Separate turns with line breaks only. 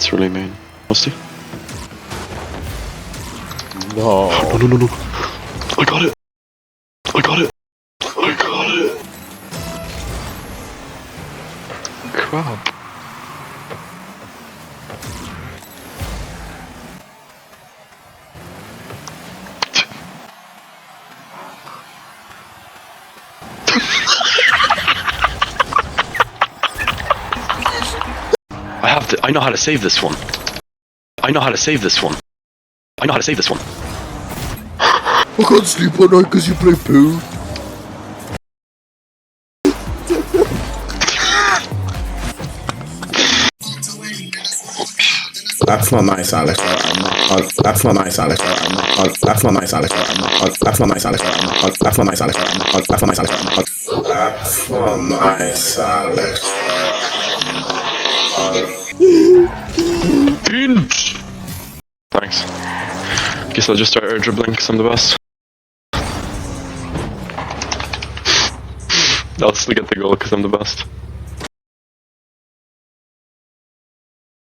That's really mean. Musty?
No.
No. I got it. I got it. I got it. Crap. I know how to save this one. I know how to save this one. I know how to save this one.
I can't sleep at night because you play pool.
That's not nice, Alex. That's not nice, Alex. That's not nice, Alex. That's not nice, Alex. That's not nice, Alex. That's not nice, Alex. That's not nice, Alex.
Thanks. Guess I'll just start air dribbling because I'm the best. I'll still get the goal because I'm the best.